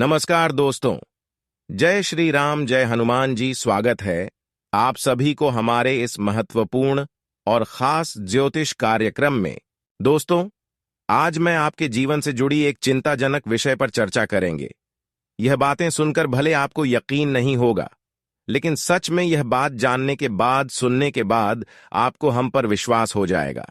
नमस्कार दोस्तों। जय श्री राम, जय हनुमान जी। स्वागत है आप सभी को हमारे इस महत्वपूर्ण और खास ज्योतिष कार्यक्रम में। दोस्तों, आज मैं आपके जीवन से जुड़ी एक चिंताजनक विषय पर चर्चा करेंगे। यह बातें सुनकर भले आपको यकीन नहीं होगा, लेकिन सच में यह बात जानने के बाद, सुनने के बाद आपको हम पर विश्वास हो जाएगा।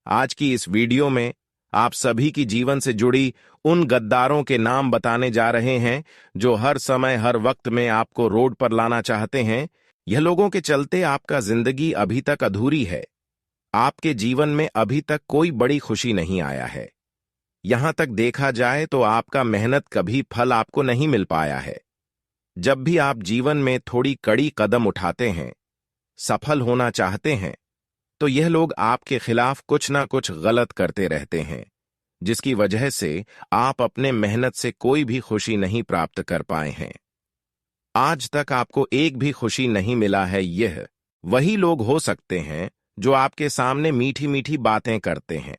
आज की इस वीडियो में आप सभी की जीवन से जुड़ी उन गद्दारों के नाम बताने जा रहे हैं जो हर समय हर वक्त में आपको रोड पर लाना चाहते हैं। यह लोगों के चलते आपका जिंदगी अभी तक अधूरी है। आपके जीवन में अभी तक कोई बड़ी खुशी नहीं आया है। यहां तक देखा जाए तो आपका मेहनत कभी फल आपको नहीं मिल पाया है। जब भी आप जीवन में थोड़ी कड़ी कदम उठाते हैं, सफल होना चाहते हैं, तो यह लोग आपके खिलाफ कुछ ना कुछ गलत करते रहते हैं, जिसकी वजह से आप अपने मेहनत से कोई भी खुशी नहीं प्राप्त कर पाए हैं। आज तक आपको एक भी खुशी नहीं मिला है। यह वही लोग हो सकते हैं जो आपके सामने मीठी मीठी बातें करते हैं,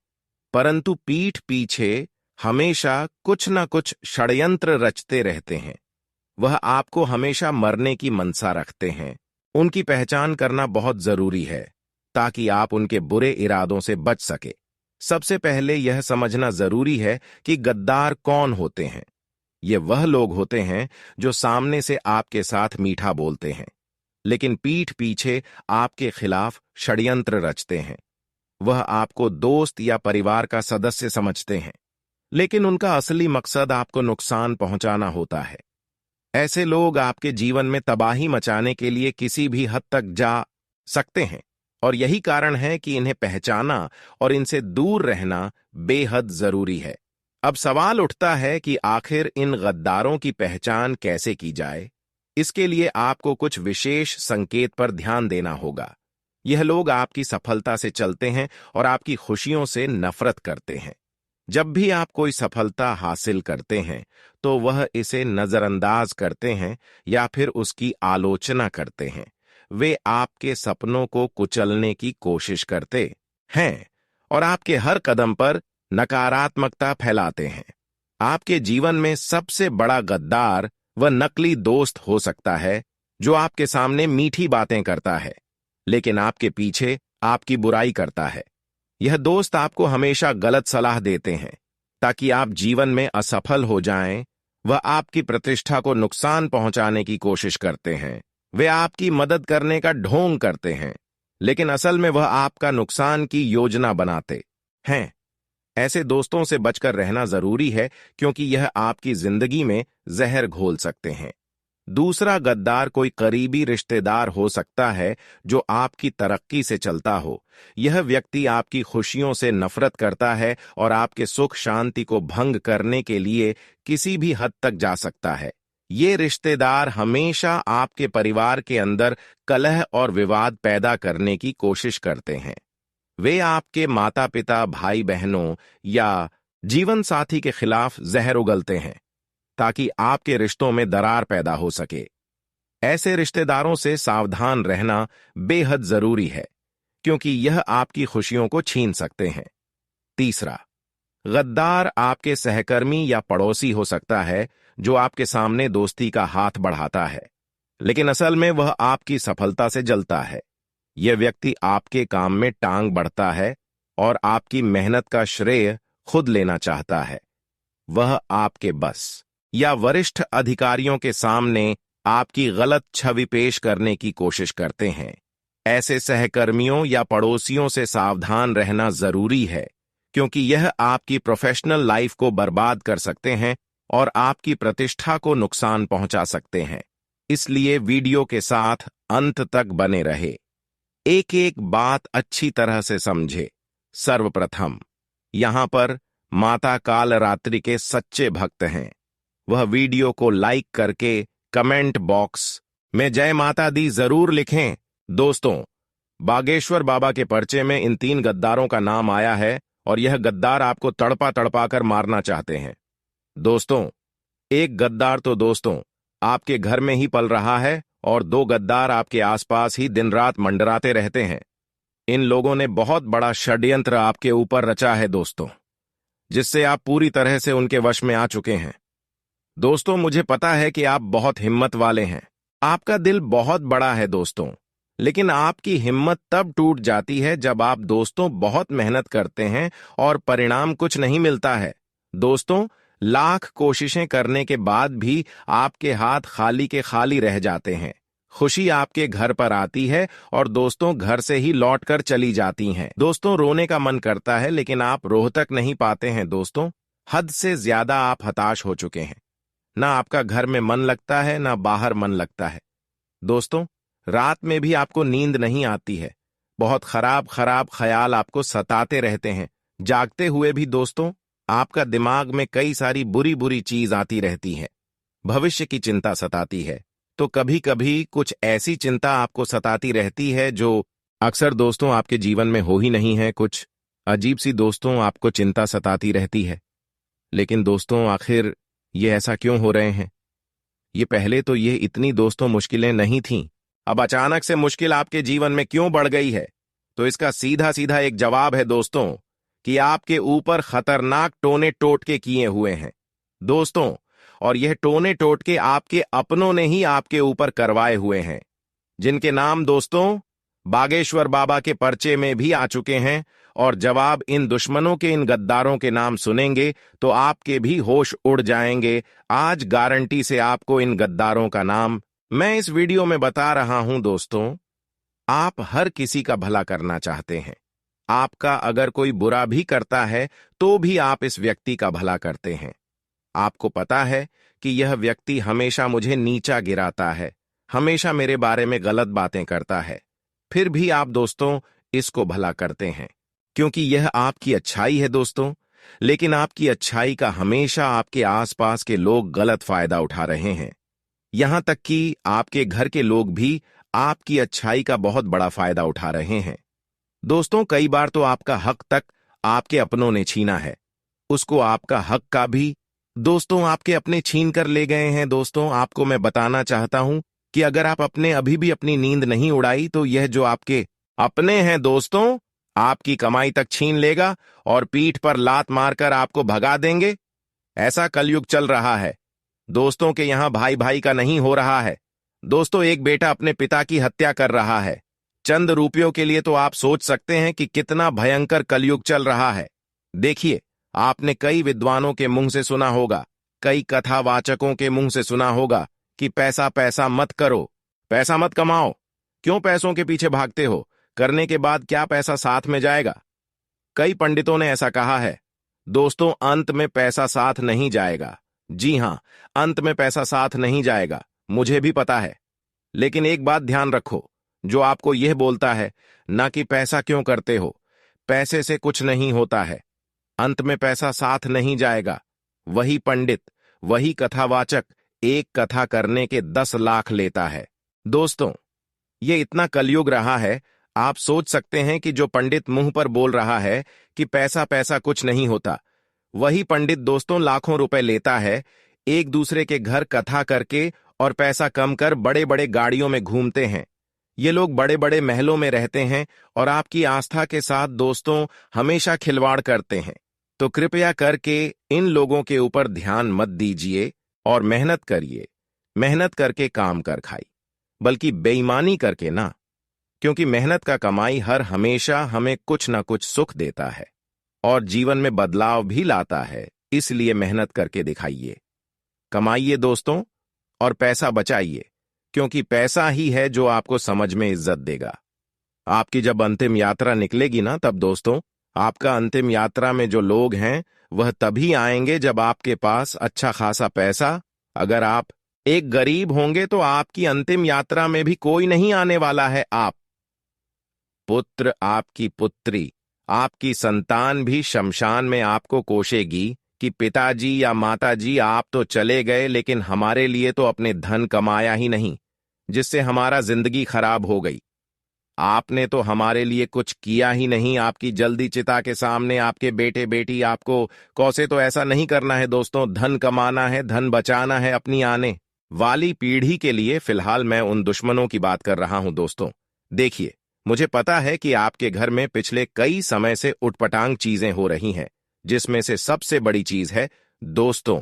परंतु पीठ पीछे हमेशा कुछ ना कुछ षड्यंत्र रचते रहते हैं। वह आपको हमेशा मरने की मनसा रखते हैं। उनकी पहचान करना बहुत जरूरी है ताकि आप उनके बुरे इरादों से बच सके। सबसे पहले यह समझना जरूरी है कि गद्दार कौन होते हैं। ये वह लोग होते हैं जो सामने से आपके साथ मीठा बोलते हैं, लेकिन पीठ पीछे आपके खिलाफ षड्यंत्र रचते हैं। वह आपको दोस्त या परिवार का सदस्य समझते हैं, लेकिन उनका असली मकसद आपको नुकसान पहुंचाना होता है। ऐसे लोग आपके जीवन में तबाही मचाने के लिए किसी भी हद तक जा सकते हैं, और यही कारण है कि इन्हें पहचाना और इनसे दूर रहना बेहद जरूरी है। अब सवाल उठता है कि आखिर इन गद्दारों की पहचान कैसे की जाए। इसके लिए आपको कुछ विशेष संकेत पर ध्यान देना होगा। यह लोग आपकी सफलता से चलते हैं और आपकी खुशियों से नफरत करते हैं। जब भी आप कोई सफलता हासिल करते हैं तो वह इसे नजरअंदाज करते हैं या फिर उसकी आलोचना करते हैं। वे आपके सपनों को कुचलने की कोशिश करते हैं और आपके हर कदम पर नकारात्मकता फैलाते हैं। आपके जीवन में सबसे बड़ा गद्दार वह नकली दोस्त हो सकता है जो आपके सामने मीठी बातें करता है, लेकिन आपके पीछे आपकी बुराई करता है। यह दोस्त आपको हमेशा गलत सलाह देते हैं ताकि आप जीवन में असफल हो जाएं। वह आपकी प्रतिष्ठा को नुकसान पहुंचाने की कोशिश करते हैं। वे आपकी मदद करने का ढोंग करते हैं, लेकिन असल में वह आपका नुकसान की योजना बनाते हैं। ऐसे दोस्तों से बचकर रहना जरूरी है, क्योंकि यह आपकी जिंदगी में जहर घोल सकते हैं। दूसरा गद्दार कोई करीबी रिश्तेदार हो सकता है जो आपकी तरक्की से चलता हो। यह व्यक्ति आपकी खुशियों से नफरत करता है और आपके सुख शांति को भंग करने के लिए किसी भी हद तक जा सकता है। ये रिश्तेदार हमेशा आपके परिवार के अंदर कलह और विवाद पैदा करने की कोशिश करते हैं। वे आपके माता पिता, भाई बहनों या जीवन साथी के खिलाफ जहर उगलते हैं ताकि आपके रिश्तों में दरार पैदा हो सके। ऐसे रिश्तेदारों से सावधान रहना बेहद जरूरी है, क्योंकि यह आपकी खुशियों को छीन सकते हैं। तीसरा, गद्दार आपके सहकर्मी या पड़ोसी हो सकता है जो आपके सामने दोस्ती का हाथ बढ़ाता है, लेकिन असल में वह आपकी सफलता से जलता है। यह व्यक्ति आपके काम में टांग बढ़ता है और आपकी मेहनत का श्रेय खुद लेना चाहता है। वह आपके बस या वरिष्ठ अधिकारियों के सामने आपकी गलत छवि पेश करने की कोशिश करते हैं। ऐसे सहकर्मियों या पड़ोसियों से सावधान रहना जरूरी है, क्योंकि यह आपकी प्रोफेशनल लाइफ को बर्बाद कर सकते हैं और आपकी प्रतिष्ठा को नुकसान पहुंचा सकते हैं। इसलिए वीडियो के साथ अंत तक बने रहे। एक एक बात अच्छी तरह से समझे। सर्वप्रथम, यहां पर माता कालरात्रि के सच्चे भक्त हैं। वह वीडियो को लाइक करके कमेंट बॉक्स में जय माता दी जरूर लिखें। दोस्तों, बागेश्वर बाबा के पर्चे में इन 3 गद्दारों का नाम आया है और यह गद्दार आपको तड़पा तड़पा कर मारना चाहते हैं। दोस्तों, एक गद्दार तो दोस्तों आपके घर में ही पल रहा है और 2 गद्दार आपके आसपास ही दिन रात मंडराते रहते हैं। इन लोगों ने बहुत बड़ा षड्यंत्र आपके ऊपर रचा है दोस्तों, जिससे आप पूरी तरह से उनके वश में आ चुके हैं। दोस्तों, मुझे पता है कि आप बहुत हिम्मत वाले हैं। आपका दिल बहुत बड़ा है दोस्तों। लेकिन आपकी हिम्मत तब टूट जाती है जब आप दोस्तों बहुत मेहनत करते हैं और परिणाम कुछ नहीं मिलता है। दोस्तों, लाख कोशिशें करने के बाद भी आपके हाथ खाली के खाली रह जाते हैं। खुशी आपके घर पर आती है और दोस्तों घर से ही लौट कर चली जाती हैं। दोस्तों, रोने का मन करता है लेकिन आप रोह तक नहीं पाते हैं दोस्तों। हद से ज्यादा आप हताश हो चुके हैं। ना आपका घर में मन लगता है, ना बाहर मन लगता है। दोस्तों, रात में भी आपको नींद नहीं आती है। बहुत खराब खराब ख्याल आपको सताते रहते हैं। जागते हुए भी दोस्तों, आपका दिमाग में कई सारी बुरी बुरी चीज आती रहती है। भविष्य की चिंता सताती है। तो कभी कभी कुछ ऐसी चिंता आपको सताती रहती है जो अक्सर दोस्तों आपके जीवन में हो ही नहीं है। कुछ अजीब सी दोस्तों आपको चिंता सताती रहती है। लेकिन दोस्तों, आखिर ये ऐसा क्यों हो रहे हैं? ये पहले तो ये इतनी दोस्तों मुश्किलें नहीं थीं। अब अचानक से मुश्किल आपके जीवन में क्यों बढ़ गई है? तो इसका सीधा सीधा एक जवाब है दोस्तों, कि आपके ऊपर खतरनाक टोने टोटके किए हुए हैं दोस्तों। और यह टोने टोटके आपके अपनों ने ही आपके ऊपर करवाए हुए हैं, जिनके नाम दोस्तों बागेश्वर बाबा के पर्चे में भी आ चुके हैं। और जब आप इन दुश्मनों के, इन गद्दारों के नाम सुनेंगे तो आपके भी होश उड़ जाएंगे। आज गारंटी से आपको इन गद्दारों का नाम मैं इस वीडियो में बता रहा हूं दोस्तों। आप हर किसी का भला करना चाहते हैं। आपका अगर कोई बुरा भी करता है तो भी आप इस व्यक्ति का भला करते हैं। आपको पता है कि यह व्यक्ति हमेशा मुझे नीचा गिराता है, हमेशा मेरे बारे में गलत बातें करता है, फिर भी आप दोस्तों इसको भला करते हैं, क्योंकि यह आपकी अच्छाई है दोस्तों। लेकिन आपकी अच्छाई का हमेशा आपके आसपास के लोग गलत फायदा उठा रहे हैं। यहां तक कि आपके घर के लोग भी आपकी अच्छाई का बहुत बड़ा फायदा उठा रहे हैं। दोस्तों, कई बार तो आपका हक तक आपके अपनों ने छीना है। उसको आपका हक का भी दोस्तों आपके अपने छीन कर ले गए हैं। दोस्तों, आपको मैं बताना चाहता हूं कि अगर आप अपने अभी भी अपनी नींद नहीं उड़ाई तो यह जो आपके अपने हैं दोस्तों, आपकी कमाई तक छीन लेगा और पीठ पर लात मारकर आपको भगा देंगे। ऐसा कलयुग चल रहा है दोस्तों के यहां भाई भाई का नहीं हो रहा है। दोस्तों, एक बेटा अपने पिता की हत्या कर रहा है चंद रुपयों के लिए। तो आप सोच सकते हैं कि कितना भयंकर कलयुग चल रहा है। देखिए, आपने कई विद्वानों के मुंह से सुना होगा, कई कथावाचकों के मुंह से सुना होगा कि पैसा पैसा मत करो, पैसा मत कमाओ। क्यों पैसों के पीछे भागते हो? करने के बाद क्या पैसा साथ में जाएगा? कई पंडितों ने ऐसा कहा है दोस्तों, अंत में पैसा साथ नहीं जाएगा। जी हां, अंत में पैसा साथ नहीं जाएगा, मुझे भी पता है। लेकिन एक बात ध्यान रखो, जो आपको यह बोलता है ना कि पैसा क्यों करते हो, पैसे से कुछ नहीं होता है, अंत में पैसा साथ नहीं जाएगा। वही पंडित, वही कथावाचक एक कथा करने के 10 लाख लेता है। दोस्तों, ये इतना कलयुग रहा है, आप सोच सकते हैं कि जो पंडित मुंह पर बोल रहा है कि पैसा पैसा कुछ नहीं होता, वही पंडित दोस्तों लाखों रुपए लेता है, एक दूसरे के घर कथा करके और पैसा कम कर बड़े बड़े गाड़ियों में घूमते हैं। ये लोग बड़े बड़े महलों में रहते हैं और आपकी आस्था के साथ दोस्तों हमेशा खिलवाड़ करते हैं। तो कृपया करके इन लोगों के ऊपर ध्यान मत दीजिए और मेहनत करिए। मेहनत करके काम कर खाई, बल्कि बेईमानी करके ना, क्योंकि मेहनत का कमाई हर हमेशा हमें कुछ ना कुछ सुख देता है और जीवन में बदलाव भी लाता है। इसलिए मेहनत करके दिखाइए, कमाइए दोस्तों, और पैसा बचाइए, क्योंकि पैसा ही है जो आपको समझ में इज्जत देगा। आपकी जब अंतिम यात्रा निकलेगी ना, तब दोस्तों आपका अंतिम यात्रा में जो लोग हैं वह तभी आएंगे जब आपके पास अच्छा खासा पैसा। अगर आप एक गरीब होंगे तो आपकी अंतिम यात्रा में भी कोई नहीं आने वाला है। आप पुत्र, आपकी पुत्री, आपकी संतान भी शमशान में आपको कोसेगी कि पिताजी या माताजी आप तो चले गए, लेकिन हमारे लिए तो अपने धन कमाया ही नहीं, जिससे हमारा जिंदगी खराब हो गई। आपने तो हमारे लिए कुछ किया ही नहीं। आपकी जल्दी चिता के सामने आपके बेटे बेटी आपको कौसे तो ऐसा नहीं करना है दोस्तों। धन कमाना है, धन बचाना है अपनी आने वाली पीढ़ी के लिए। फिलहाल मैं उन दुश्मनों की बात कर रहा हूं दोस्तों। देखिए, मुझे पता है कि आपके घर में पिछले कई समय से उटपटांग चीजें हो रही हैं, जिसमें से सबसे बड़ी चीज है दोस्तों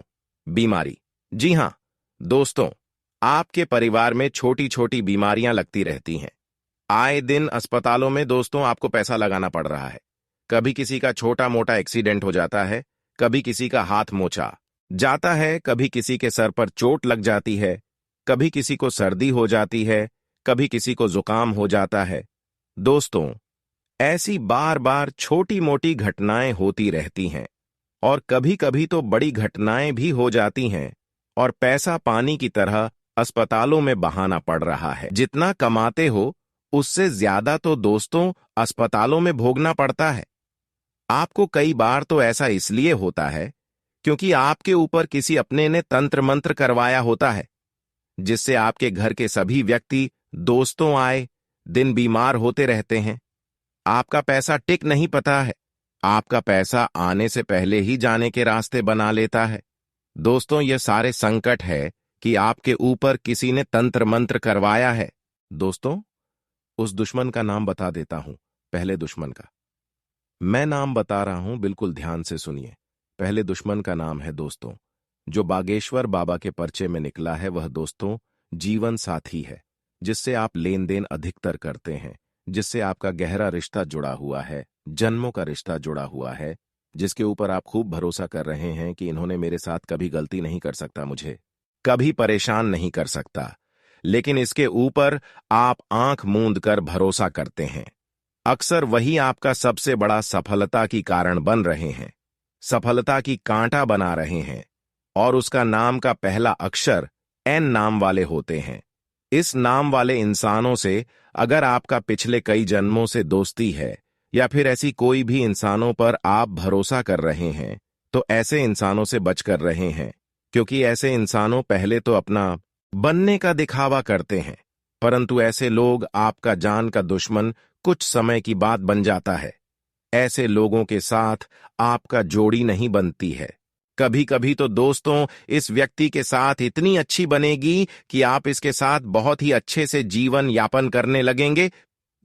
बीमारी। जी हाँ दोस्तों, आपके परिवार में छोटी छोटी बीमारियां लगती रहती हैं। आए दिन अस्पतालों में दोस्तों आपको पैसा लगाना पड़ रहा है। कभी किसी का छोटा मोटा एक्सीडेंट हो जाता है, कभी किसी का हाथ मोचा जाता है, कभी किसी के सर पर चोट लग जाती है, कभी किसी को सर्दी हो जाती है, कभी किसी को जुकाम हो जाता है। दोस्तों, ऐसी बार बार छोटी मोटी घटनाएं होती रहती हैं और कभी कभी तो बड़ी घटनाएं भी हो जाती हैं और पैसा पानी की तरह अस्पतालों में बहाना पड़ रहा है। जितना कमाते हो उससे ज्यादा तो दोस्तों अस्पतालों में भोगना पड़ता है। आपको कई बार तो ऐसा इसलिए होता है क्योंकि आपके ऊपर किसी अपने ने तंत्र मंत्र करवाया होता है, जिससे आपके घर के सभी व्यक्ति दोस्तों आए दिन बीमार होते रहते हैं। आपका पैसा टिक नहीं पता है, आपका पैसा आने से पहले ही जाने के रास्ते बना लेता है। दोस्तों, ये सारे संकट है कि आपके ऊपर किसी ने तंत्र मंत्र करवाया है। दोस्तों, उस दुश्मन का नाम बता देता हूं, पहले दुश्मन का। मैं नाम बता रहा हूं, बिल्कुल ध्यान से सुनिए। पहले दुश्मन का नाम है दोस्तों, जो बागेश्वर बाबा के पर्चे में निकला है। वह दोस्तों जीवन साथी है, जिससे आप लेन देन अधिकतर करते हैं, जिससे आपका गहरा रिश्ता जुड़ा हुआ है, जन्मों का रिश्ता जुड़ा हुआ है, जिसके ऊपर आप खूब भरोसा कर रहे हैं कि इन्होंने मेरे साथ कभी गलती नहीं कर सकता, मुझे कभी परेशान नहीं कर सकता। लेकिन इसके ऊपर आप आंख मूंद कर भरोसा करते हैं। अक्सर वही आपका सबसे बड़ा सफलता की कारण बन रहे हैं, सफलता की कांटा बना रहे हैं, और उसका नाम का पहला अक्षर एन नाम वाले होते हैं। इस नाम वाले इंसानों से अगर आपका पिछले कई जन्मों से दोस्ती है या फिर ऐसी कोई भी इंसानों पर आप भरोसा कर रहे हैं, तो ऐसे इंसानों से बच कर रहे हैं, क्योंकि ऐसे इंसानों पहले तो अपना बनने का दिखावा करते हैं, परंतु ऐसे लोग आपका जान का दुश्मन कुछ समय की बात बन जाता है। ऐसे लोगों के साथ आपका जोड़ी नहीं बनती है। कभी कभी तो दोस्तों इस व्यक्ति के साथ इतनी अच्छी बनेगी कि आप इसके साथ बहुत ही अच्छे से जीवन यापन करने लगेंगे।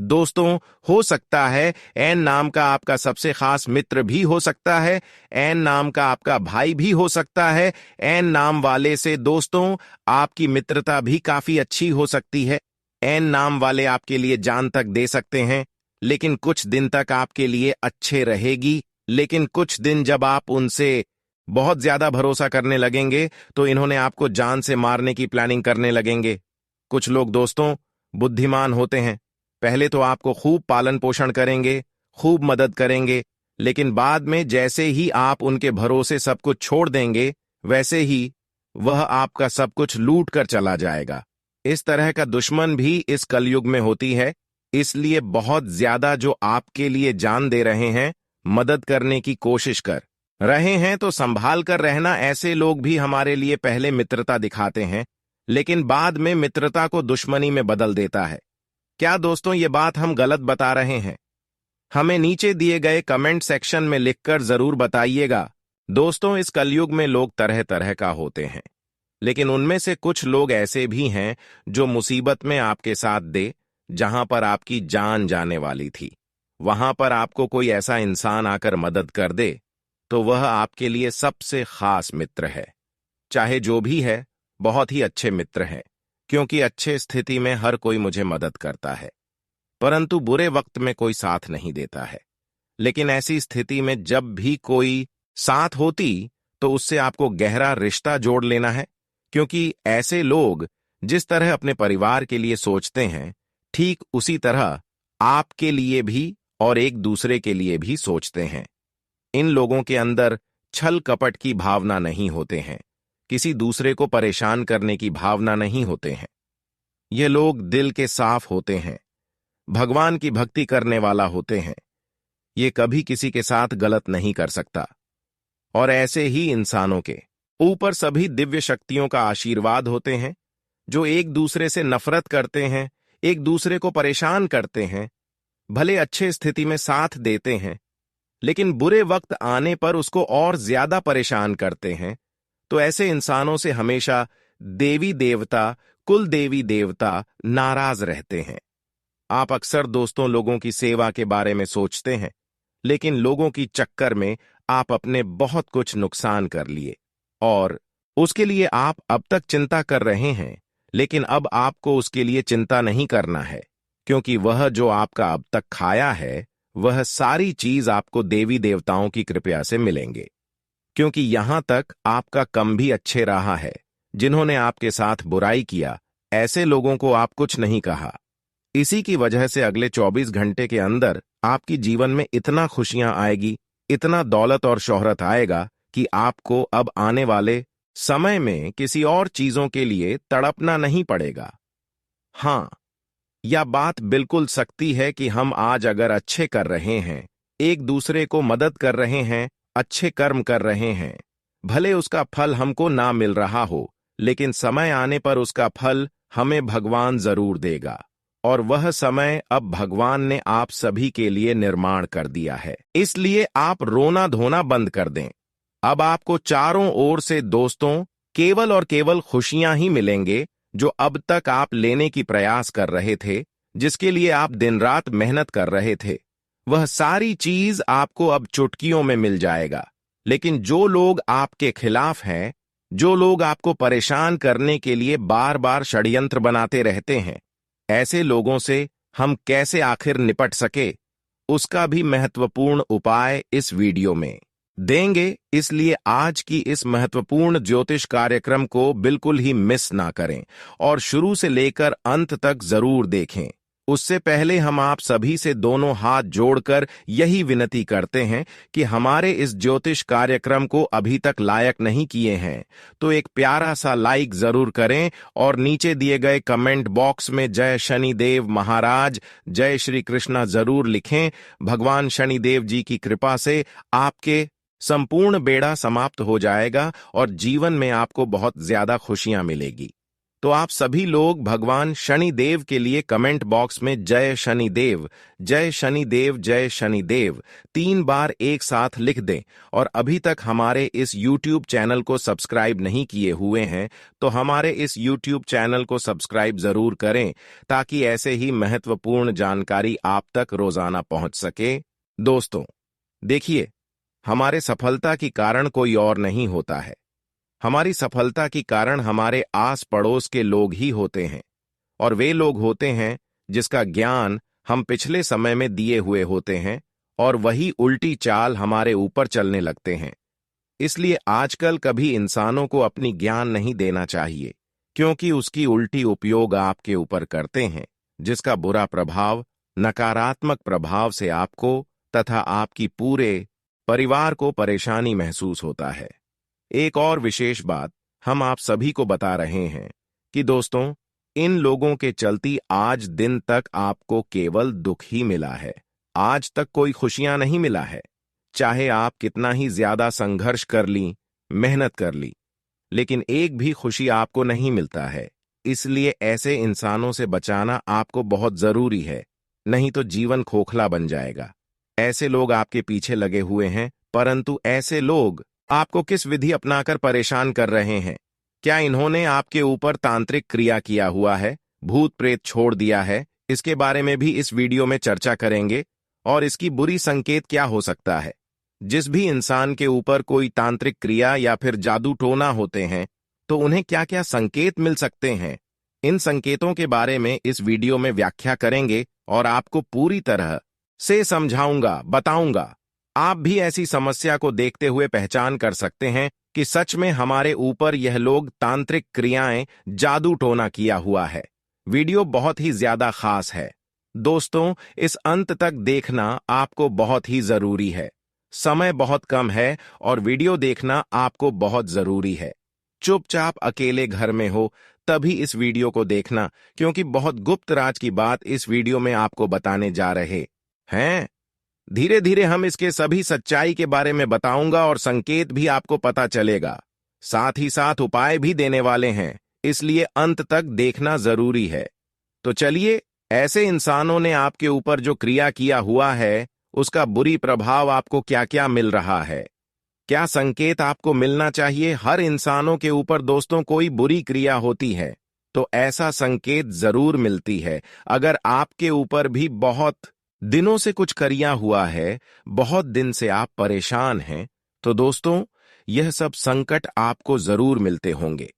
दोस्तों, हो सकता है एन नाम का आपका सबसे खास मित्र भी हो सकता है, एन नाम का आपका भाई भी हो सकता है। एन नाम वाले से दोस्तों आपकी मित्रता भी काफी अच्छी हो सकती है। एन नाम वाले आपके लिए जान तक दे सकते हैं, लेकिन कुछ दिन तक आपके लिए अच्छे रहेगी। लेकिन कुछ दिन जब आप उनसे बहुत ज्यादा भरोसा करने लगेंगे तो इन्होंने आपको जान से मारने की प्लानिंग करने लगेंगे। कुछ लोग दोस्तों बुद्धिमान होते हैं, पहले तो आपको खूब पालन पोषण करेंगे, खूब मदद करेंगे, लेकिन बाद में जैसे ही आप उनके भरोसे सब कुछ छोड़ देंगे, वैसे ही वह आपका सब कुछ लूट कर चला जाएगा। इस तरह का दुश्मन भी इस कलयुग में होती है। इसलिए बहुत ज्यादा जो आपके लिए जान दे रहे हैं, मदद करने की कोशिश कर रहे हैं, तो संभाल कर रहना। ऐसे लोग भी हमारे लिए पहले मित्रता दिखाते हैं, लेकिन बाद में मित्रता को दुश्मनी में बदल देता है। क्या दोस्तों ये बात हम गलत बता रहे हैं? हमें नीचे दिए गए कमेंट सेक्शन में लिखकर जरूर बताइएगा। दोस्तों, इस कलयुग में लोग तरह तरह का होते हैं, लेकिन उनमें से कुछ लोग ऐसे भी हैं जो मुसीबत में आपके साथ दे, जहां पर आपकी जान जाने वाली थी, वहां पर आपको कोई ऐसा इंसान आकर मदद कर दे, तो वह आपके लिए सबसे खास मित्र है। चाहे जो भी है, बहुत ही अच्छे मित्र हैं, क्योंकि अच्छे स्थिति में हर कोई मुझे मदद करता है, परंतु बुरे वक्त में कोई साथ नहीं देता है। लेकिन ऐसी स्थिति में जब भी कोई साथ होती तो उससे आपको गहरा रिश्ता जोड़ लेना है, क्योंकि ऐसे लोग जिस तरह अपने परिवार के लिए सोचते हैं, ठीक उसी तरह आपके लिए भी और एक दूसरे के लिए भी सोचते हैं। इन लोगों के अंदर छल कपट की भावना नहीं होते हैं, किसी दूसरे को परेशान करने की भावना नहीं होते हैं। ये लोग दिल के साफ होते हैं, भगवान की भक्ति करने वाला होते हैं। ये कभी किसी के साथ गलत नहीं कर सकता, और ऐसे ही इंसानों के ऊपर सभी दिव्य शक्तियों का आशीर्वाद होते हैं, जो एक दूसरे से नफरत करते हैं, एक दूसरे को परेशान करते हैं, भले अच्छे स्थिति में साथ देते हैं, लेकिन बुरे वक्त आने पर उसको और ज्यादा परेशान करते हैं। तो ऐसे इंसानों से हमेशा देवी देवता, कुल देवी देवता नाराज रहते हैं। आप अक्सर दोस्तों लोगों की सेवा के बारे में सोचते हैं, लेकिन लोगों की चक्कर में आप अपने बहुत कुछ नुकसान कर लिए और उसके लिए आप अब तक चिंता कर रहे हैं, लेकिन अब आपको उसके लिए चिंता नहीं करना है, क्योंकि वह जो आपका अब तक खाया है, वह सारी चीज आपको देवी देवताओं की कृपा से मिलेंगे। क्योंकि यहां तक आपका कम भी अच्छे रहा है। जिन्होंने आपके साथ बुराई किया, ऐसे लोगों को आप कुछ नहीं कहा। इसी की वजह से अगले 24 घंटे के अंदर आपकी जीवन में इतना खुशियां आएगी, इतना दौलत और शोहरत आएगा कि आपको अब आने वाले समय में किसी और चीजों के लिए तड़पना नहीं पड़ेगा। हां, यह बात बिल्कुल सकती है कि हम आज अगर अच्छे कर रहे हैं, एक दूसरे को मदद कर रहे हैं, अच्छे कर्म कर रहे हैं, भले उसका फल हमको ना मिल रहा हो, लेकिन समय आने पर उसका फल हमें भगवान जरूर देगा। और वह समय अब भगवान ने आप सभी के लिए निर्माण कर दिया है। इसलिए आप रोना धोना बंद कर दें। अब आपको चारों ओर से दोस्तों केवल और केवल खुशियां ही मिलेंगे, जो अब तक आप लेने की प्रयास कर रहे थे, जिसके लिए आप दिन रात मेहनत कर रहे थे, वह सारी चीज आपको अब चुटकियों में मिल जाएगा। लेकिन जो लोग आपके खिलाफ हैं, जो लोग आपको परेशान करने के लिए बार बार षड्यंत्र बनाते रहते हैं, ऐसे लोगों से हम कैसे आखिर निपट सके, उसका भी महत्वपूर्ण उपाय इस वीडियो में देंगे। इसलिए आज की इस महत्वपूर्ण ज्योतिष कार्यक्रम को बिल्कुल ही मिस ना करें और शुरू से लेकर अंत तक जरूर देखें। उससे पहले हम आप सभी से दोनों हाथ जोड़कर यही विनती करते हैं कि हमारे इस ज्योतिष कार्यक्रम को अभी तक लायक नहीं किए हैं तो एक प्यारा सा लाइक जरूर करें और नीचे दिए गए कमेंट बॉक्स में जय शनिदेव महाराज, जय श्री कृष्णा जरूर लिखें। भगवान शनिदेव जी की कृपा से आपके संपूर्ण बेड़ा समाप्त हो जाएगा और जीवन में आपको बहुत ज्यादा खुशियां मिलेगी। तो आप सभी लोग भगवान शनिदेव के लिए कमेंट बॉक्स में जय शनिदेव, जय शनिदेव, जय शनिदेव 3 बार एक साथ लिख दें। और अभी तक हमारे इस YouTube चैनल को सब्सक्राइब नहीं किए हुए हैं तो हमारे इस YouTube चैनल को सब्सक्राइब जरूर करें, ताकि ऐसे ही महत्वपूर्ण जानकारी आप तक रोजाना पहुंच सके। दोस्तों देखिए, हमारे सफलता की कारण कोई और नहीं होता है। हमारी सफलता की कारण हमारे आस पड़ोस के लोग ही होते हैं, और वे लोग होते हैं जिसका ज्ञान हम पिछले समय में दिए हुए होते हैं, और वही उल्टी चाल हमारे ऊपर चलने लगते हैं। इसलिए आजकल कभी इंसानों को अपनी ज्ञान नहीं देना चाहिए, क्योंकि उसकी उल्टी उपयोग आपके ऊपर करते हैं, जिसका बुरा प्रभाव, नकारात्मक प्रभाव से आपको तथा आपकी पूरे परिवार को परेशानी महसूस होता है। एक और विशेष बात हम आप सभी को बता रहे हैं कि दोस्तों, इन लोगों के चलती आज दिन तक आपको केवल दुख ही मिला है। आज तक कोई खुशियां नहीं मिला है। चाहे आप कितना ही ज्यादा संघर्ष कर ली, मेहनत कर ली, लेकिन एक भी खुशी आपको नहीं मिलता है। इसलिए ऐसे इंसानों से बचाना आपको बहुत जरूरी है, नहीं तो जीवन खोखला बन जाएगा। ऐसे लोग आपके पीछे लगे हुए हैं, परंतु ऐसे लोग आपको किस विधि अपनाकर परेशान कर रहे हैं? क्या इन्होंने आपके ऊपर तांत्रिक क्रिया किया हुआ है, भूत प्रेत छोड़ दिया है? इसके बारे में भी इस वीडियो में चर्चा करेंगे। और इसकी बुरी संकेत क्या हो सकता है? जिस भी इंसान के ऊपर कोई तांत्रिक क्रिया या फिर जादू टोना होते हैं, तो उन्हें क्या क्या संकेत मिल सकते हैं? इन संकेतों के बारे में इस वीडियो में व्याख्या करेंगे और आपको पूरी तरह से समझाऊंगा, बताऊंगा। आप भी ऐसी समस्या को देखते हुए पहचान कर सकते हैं कि सच में हमारे ऊपर यह लोग तांत्रिक क्रियाएं, जादू टोना किया हुआ है। वीडियो बहुत ही ज्यादा खास है दोस्तों, इस अंत तक देखना आपको बहुत ही जरूरी है। समय बहुत कम है और वीडियो देखना आपको बहुत जरूरी है। चुपचाप अकेले घर में हो तभी इस वीडियो को देखना, क्योंकि बहुत गुप्त राज की बात इस वीडियो में आपको बताने जा रहे हैं। धीरे धीरे हम इसके सभी सच्चाई के बारे में बताऊंगा और संकेत भी आपको पता चलेगा। साथ ही साथ उपाय भी देने वाले हैं, इसलिए अंत तक देखना जरूरी है। तो चलिए, ऐसे इंसानों ने आपके ऊपर जो क्रिया किया हुआ है, उसका बुरी प्रभाव आपको क्या क्या मिल रहा है, क्या संकेत आपको मिलना चाहिए। हर इंसानों के ऊपर दोस्तों कोई बुरी क्रिया होती है तो ऐसा संकेत जरूर मिलती है। अगर आपके ऊपर भी बहुत दिनों से कुछ किया हुआ है, बहुत दिन से आप परेशान हैं, तो दोस्तों यह सब संकट आपको जरूर मिलते होंगे,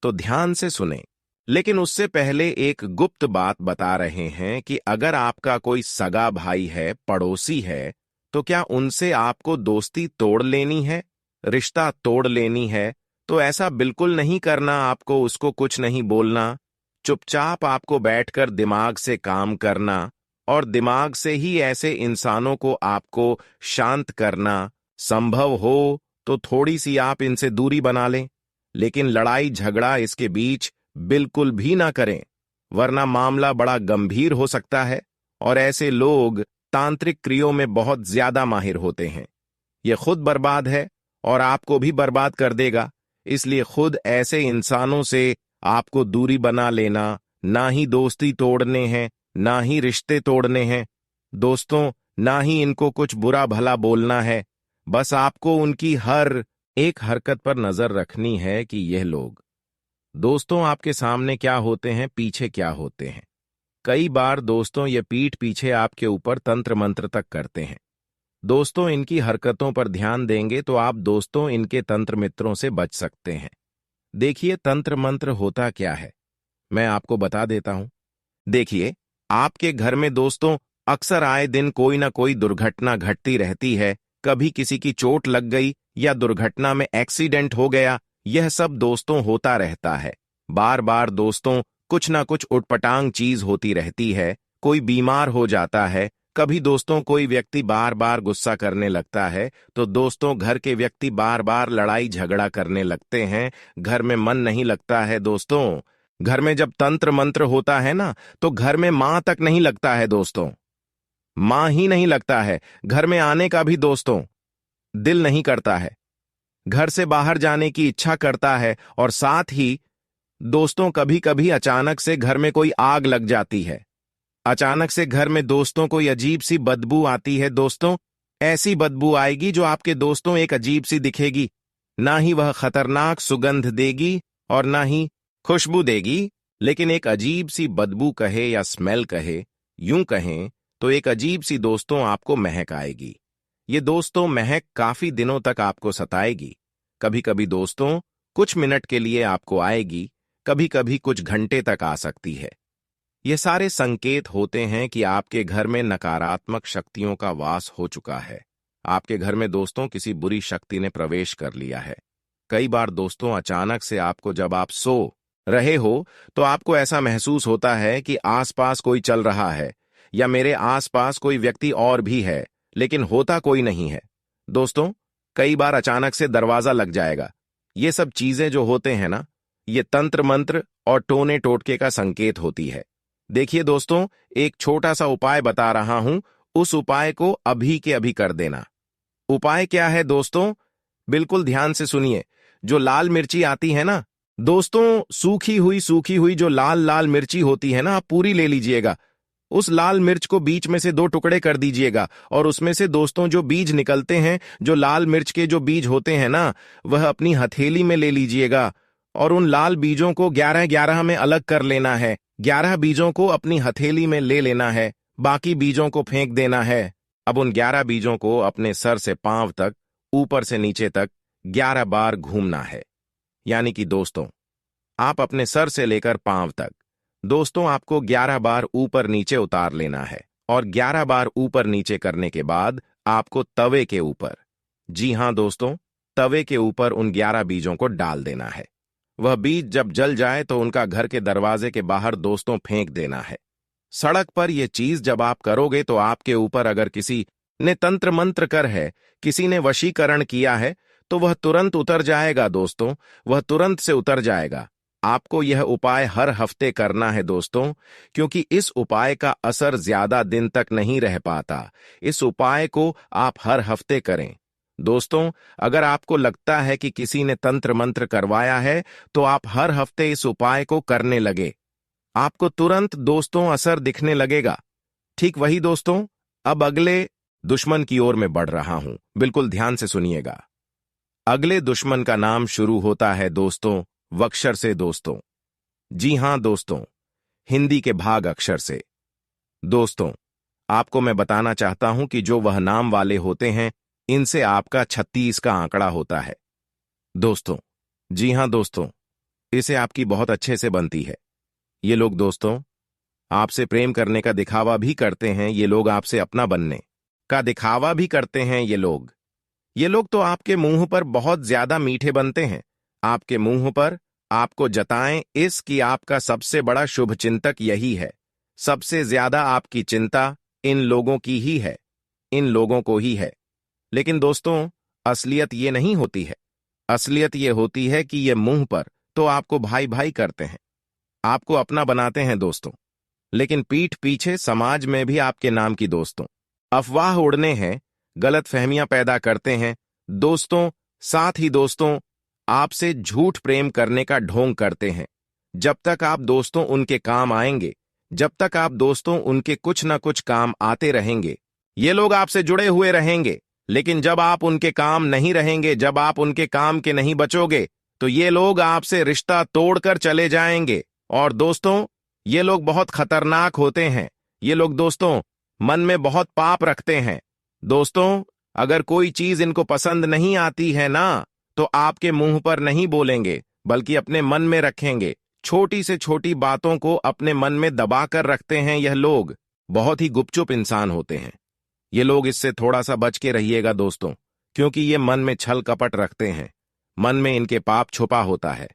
तो ध्यान से सुने। लेकिन उससे पहले एक गुप्त बात बता रहे हैं कि अगर आपका कोई सगा भाई है, पड़ोसी है, तो क्या उनसे आपको दोस्ती तोड़ लेनी है, रिश्ता तोड़ लेनी है? तो ऐसा बिल्कुल नहीं करना। आपको उसको कुछ नहीं बोलना, चुपचाप आपको बैठकर दिमाग से काम करना और दिमाग से ही ऐसे इंसानों को आपको शांत करना। संभव हो तो थोड़ी सी आप इनसे दूरी बना लें, लेकिन लड़ाई झगड़ा इसके बीच बिल्कुल भी ना करें, वरना मामला बड़ा गंभीर हो सकता है। और ऐसे लोग तांत्रिक क्रियों में बहुत ज्यादा माहिर होते हैं। ये खुद बर्बाद है और आपको भी बर्बाद कर देगा। इसलिए खुद ऐसे इंसानों से आपको दूरी बना लेना, ना ही दोस्ती तोड़ने हैं, ना ही रिश्ते तोड़ने हैं दोस्तों, ना ही इनको कुछ बुरा भला बोलना है। बस आपको उनकी हर एक हरकत पर नजर रखनी है कि यह लोग दोस्तों आपके सामने क्या होते हैं, पीछे क्या होते हैं। कई बार दोस्तों ये पीठ पीछे आपके ऊपर तंत्र मंत्र तक करते हैं। दोस्तों इनकी हरकतों पर ध्यान देंगे तो आप दोस्तों इनके तंत्र मित्रों से बच सकते हैं। देखिए तंत्र मंत्र होता क्या है, मैं आपको बता देता हूं। देखिए, आपके घर में दोस्तों अक्सर आए दिन कोई ना कोई दुर्घटना घटती रहती है। कभी किसी की चोट लग गई या दुर्घटना में एक्सीडेंट हो गया, यह सब दोस्तों होता रहता है। बार बार दोस्तों कुछ ना कुछ उटपटांग चीज होती रहती है। कोई बीमार हो जाता है, कभी दोस्तों कोई व्यक्ति बार बार गुस्सा करने लगता है, तो दोस्तों घर के व्यक्ति बार बार लड़ाई झगड़ा करने लगते हैं। घर में मन नहीं लगता है दोस्तों। घर में जब तंत्र मंत्र होता है ना, तो घर में मां तक नहीं लगता है दोस्तों, मां ही नहीं लगता है। घर में आने का भी दोस्तों दिल नहीं करता है, घर से बाहर जाने की इच्छा करता है। और साथ ही दोस्तों कभी कभी अचानक से घर में कोई आग लग जाती है, अचानक से घर में दोस्तों कोई अजीब सी बदबू आती है दोस्तों। ऐसी बदबू आएगी जो आपके दोस्तों एक अजीब सी दिखेगी, ना ही वह खतरनाक सुगंध देगी और ना ही खुशबू देगी, लेकिन एक अजीब सी बदबू कहे या स्मेल कहे, यूं कहें तो एक अजीब सी दोस्तों आपको महक आएगी। ये दोस्तों महक काफी दिनों तक आपको सताएगी। कभी कभी दोस्तों कुछ मिनट के लिए आपको आएगी, कभी कभी कुछ घंटे तक आ सकती है। ये सारे संकेत होते हैं कि आपके घर में नकारात्मक शक्तियों का वास हो चुका है। आपके घर में दोस्तों किसी बुरी शक्ति ने प्रवेश कर लिया है। कई बार दोस्तों अचानक से आपको जब आप सो रहे हो तो आपको ऐसा महसूस होता है कि आसपास कोई चल रहा है या मेरे आसपास कोई व्यक्ति और भी है, लेकिन होता कोई नहीं है। दोस्तों कई बार अचानक से दरवाजा लग जाएगा। ये सब चीजें जो होते हैं ना, ये तंत्र मंत्र और टोने टोटके का संकेत होती है। देखिए दोस्तों, एक छोटा सा उपाय बता रहा हूं, उस उपाय को अभी के अभी कर देना। उपाय क्या है दोस्तों, बिल्कुल ध्यान से सुनिए। जो लाल मिर्ची आती है ना दोस्तों, सूखी हुई जो लाल लाल मिर्ची होती है ना, आप पूरी ले लीजिएगा। उस लाल मिर्च को बीच में से 2 टुकड़े कर दीजिएगा और उसमें से दोस्तों जो बीज निकलते हैं, जो लाल मिर्च के जो बीज होते हैं ना, वह अपनी हथेली में ले लीजिएगा और उन लाल बीजों को 11-11 में अलग कर लेना है। 11 बीजों को अपनी हथेली में ले लेना है, बाकी बीजों को फेंक देना है। अब उन 11 बीजों को अपने सर से पांव तक, ऊपर से नीचे तक 11 बार घूमना है। यानी कि दोस्तों आप अपने सर से लेकर पांव तक दोस्तों आपको 11 बार ऊपर नीचे उतार लेना है। और 11 बार ऊपर नीचे करने के बाद आपको तवे के ऊपर, जी हां दोस्तों, तवे के ऊपर उन 11 बीजों को डाल देना है। वह बीज जब जल जाए तो उनका घर के दरवाजे के बाहर दोस्तों फेंक देना है। सड़क पर यह चीज जब आप करोगे तो आपके ऊपर अगर किसी ने तंत्र मंत्र कर है, किसी ने वशीकरण किया है, तो वह तुरंत उतर जाएगा दोस्तों, वह तुरंत से उतर जाएगा। आपको यह उपाय हर हफ्ते करना है दोस्तों, क्योंकि इस उपाय का असर ज्यादा दिन तक नहीं रह पाता। इस उपाय को आप हर हफ्ते करें दोस्तों। अगर आपको लगता है कि किसी ने तंत्र मंत्र करवाया है, तो आप हर हफ्ते इस उपाय को करने लगे, आपको तुरंत दोस्तों असर दिखने लगेगा। ठीक वही दोस्तों, अब अगले दुश्मन की ओर मैं बढ़ रहा हूं, बिल्कुल ध्यान से सुनिएगा। अगले दुश्मन का नाम शुरू होता है दोस्तों वक्षर से दोस्तों। जी हां दोस्तों, हिंदी के भाग अक्षर से। दोस्तों आपको मैं बताना चाहता हूं कि जो वह नाम वाले होते हैं, इनसे आपका 36 का आंकड़ा होता है। दोस्तों, जी हाँ दोस्तों, इसे आपकी बहुत अच्छे से बनती है। ये लोग दोस्तों आपसे प्रेम करने का दिखावा भी करते हैं। ये लोग आपसे अपना बनने का दिखावा भी करते हैं। ये लोग तो आपके मुंह पर बहुत ज्यादा मीठे बनते हैं। आपके मुंह पर आपको जताएं इस कि आपका सबसे बड़ा शुभ चिंतक यही है। सबसे ज्यादा आपकी चिंता इन लोगों की ही है, इन लोगों को ही है। लेकिन दोस्तों, असलियत ये नहीं होती है। असलियत ये होती है कि ये मुंह पर तो आपको भाई भाई करते हैं, आपको अपना बनाते हैं दोस्तों, लेकिन पीठ पीछे समाज में भी आपके नाम की दोस्तों अफवाह उड़ने हैं, गलत फहमियां पैदा करते हैं दोस्तों। साथ ही दोस्तों आपसे झूठ प्रेम करने का ढोंग करते हैं। जब तक आप दोस्तों उनके काम आएंगे, जब तक आप दोस्तों उनके कुछ ना कुछ काम आते रहेंगे, ये लोग आपसे जुड़े हुए रहेंगे। लेकिन जब आप उनके काम नहीं रहेंगे, जब आप उनके काम के नहीं बचोगे, तो ये लोग आपसे रिश्ता तोड़कर चले जाएंगे। और दोस्तों, ये लोग बहुत खतरनाक होते हैं। ये लोग दोस्तों मन में बहुत पाप रखते हैं। दोस्तों, अगर कोई चीज इनको पसंद नहीं आती है ना, तो आपके मुंह पर नहीं बोलेंगे, बल्कि अपने मन में रखेंगे। छोटी से छोटी बातों को अपने मन में दबा कर रखते हैं। यह लोग बहुत ही गुपचुप इंसान होते हैं। ये लोग इससे थोड़ा सा बच के रहिएगा दोस्तों, क्योंकि ये मन में छल कपट रखते हैं। मन में इनके पाप छुपा होता है।